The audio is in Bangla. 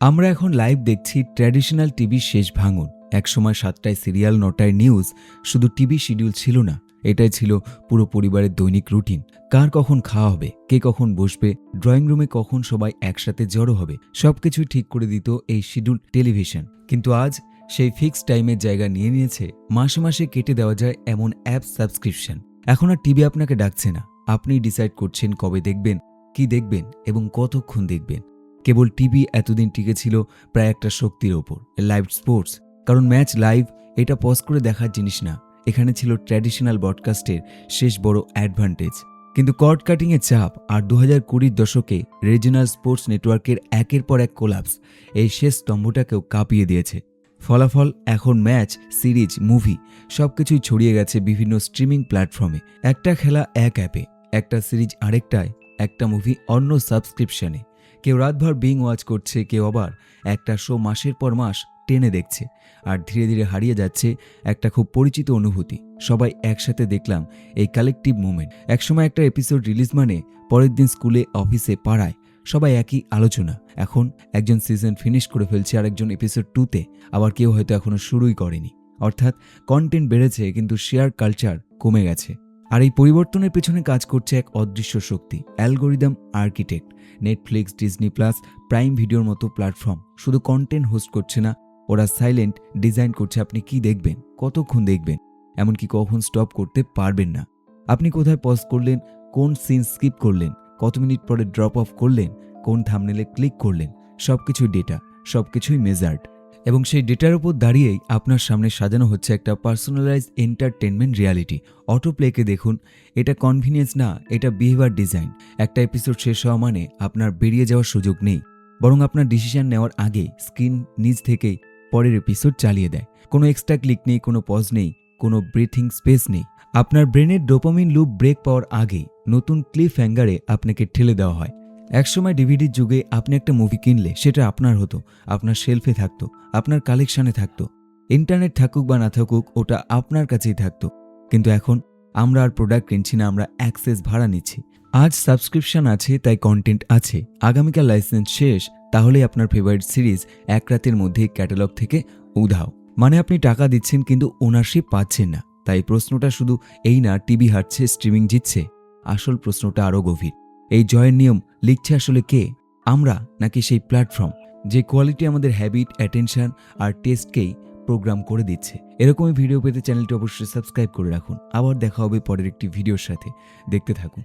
আমরা এখন লাইভ দেখছি ট্র্যাডিশনাল টিভির শেষ ভাঙন। একসময় 7টায় সিরিয়াল, 9টায় নিউজ শুধু টিভি শিডিউল ছিল না, এটাই ছিল পুরো পরিবারের দৈনিক রুটিন। কার কখন খাওয়া হবে, কে কখন বসবে, ড্রয়িং রুমে কখন সবাই একসাথে জড়ো হবে, সবকিছুই ঠিক করে দিত এই শিডিউল টেলিভিশন। কিন্তু আজ সেই ফিক্সড টাইমের জায়গা নিয়ে নিয়েছে মাসে মাসে কেটে দেওয়া যায় এমন অ্যাপ সাবস্ক্রিপশন। এখন আর টিভি আপনাকে ডাকছে না, আপনিই ডিসাইড করছেন কবে দেখবেন, কি দেখবেন এবং কতক্ষণ দেখবেন। কেবল টিভি এতদিন টিকে ছিল প্রায় একটা শক্তির ওপর, লাইভ স্পোর্টস। কারণ ম্যাচ লাইভ, এটা পজ করে দেখার জিনিস না, এখানে ছিল ট্র্যাডিশনাল ব্রডকাস্টের শেষ বড় অ্যাডভান্টেজ। কিন্তু কর্ড কাটিংয়ের চাপ আর 2020-র দশকে রিজিওনাল স্পোর্টস নেটওয়ার্কের একের পর এক কোলাপস এই শেষ স্তম্ভটাকেও কাঁপিয়ে দিয়েছে। ফলাফল, এখন ম্যাচ, সিরিজ, মুভি সবকিছুই ছড়িয়ে গেছে বিভিন্ন স্ট্রিমিং প্ল্যাটফর্মে। একটা খেলা এক অ্যাপে, একটা সিরিজ আরেকটায়, একটা মুভি অন্য সাবস্ক্রিপশনে। কেউ রাতভর বিং ওয়াচ করছে, কেউ আবার একটা শো মাসের পর মাস টেনে দেখছে। আর ধীরে ধীরে হারিয়ে যাচ্ছে একটা খুব পরিচিত অনুভূতি। সবাই একসাথে দেখলাম এই কালেকটিভ মুভমেন্ট। একসময় একটা এপিসোড রিলিজ মানে পরের দিন স্কুলে, অফিসে, পাড়ায় সবাই একই আলোচনা। এখন একজন সিজন ফিনিশ করে ফেলছে, আরেকজন এপিসোড 2তে, আবার কেউ হয়তো এখনো শুরুই করেনি। অর্থাৎ কন্টেন্ট বেড়েছে কিন্তু শেয়ার কালচার কমে গেছে। আর এই পরিবর্তনের পেছনে কাজ করছে এক অদৃশ্য শক্তি, algorithm architect. Netflix, Disney plus, prime ভিডিওর মতো প্ল্যাটফর্ম শুধু কন্টেন্ট হোস্ট করছে না, ওরা সাইলেন্ট ডিজাইন করছে আপনি কি দেখবেন, কতক্ষণ দেখবেন, এমনকি কখন স্টপ করতে পারবেন না। আপনি কোথায় পজ করলেন, কোন সিন স্কিপ করলেন, কত মিনিট পরে ড্রপ অফ করলেন, কোন থাম্বনেলে ক্লিক করলেন, সবকিছুই ডেটা, সবকিছুই মেজার্ড। এবং সেই ডেটার উপর দাঁড়িয়েই আপনার সামনে সাজানো হচ্ছে একটা পার্সোনালাইজ এন্টারটেনমেন্ট রিয়ালিটি। অটোপ্লেকে দেখুন, এটা কনভিনিয়েন্স না, এটা বিহেভিয়ার ডিজাইন। একটা এপিসোড শেষ হওয়া মানে আপনার বেরিয়ে যাওয়ার সুযোগ নেই, বরং আপনার ডিসিশন নেওয়ার আগে স্ক্রিন নিজ থেকেই পরের এপিসোড চালিয়ে দেয়। কোনো এক্সট্রা ক্লিক নেই, কোনো পজ নেই, কোনো ব্রিথিং স্পেস নেই। আপনার ব্রেনের ডোপামিন লুপ ব্রেক পাওয়ার আগে নতুন ক্লিফ হ্যাঙ্গারে আপনাকে ঠেলে দেওয়া হয়। একসময় ডিভিডির যুগে আপনি একটা মুভি কিনলে সেটা আপনার হতো, আপনার শেলফে থাকতো, আপনার কালেকশনে থাকতো। ইন্টারনেট থাকুক বা না থাকুক, ওটা আপনার কাছেই থাকতো। কিন্তু এখন আমরা আর প্রোডাক্ট কিনছি না, আমরা অ্যাক্সেস ভাড়া নিচ্ছি। আজ সাবস্ক্রিপশন আছে তাই কন্টেন্ট আছে, আগামীকাল লাইসেন্স শেষ তাহলেই আপনার ফেভারিট সিরিজ এক রাতের মধ্যেই ক্যাটালগ থেকে উধাও। মানে আপনি টাকা দিচ্ছেন কিন্তু ওনারশিপ পাচ্ছেন না। তাই প্রশ্নটা শুধু এই না টিভি হারছে, স্ট্রিমিং জিতছে। আসল প্রশ্নটা আরও গভীর। এই জয়ের নিয়ম লিখছে আসলে কে, আমরা নাকি সেই প্ল্যাটফর্ম যে কোয়ালিটি আমাদের হ্যাবিট, অ্যাটেনশন আর টেস্টকেই প্রোগ্রাম করে দিচ্ছে? এরকমই ভিডিও পেতে চ্যানেলটি অবশ্যই সাবস্ক্রাইব করে রাখুন। আবার দেখা হবে পরের একটি ভিডিওর সাথে, দেখতে থাকুন।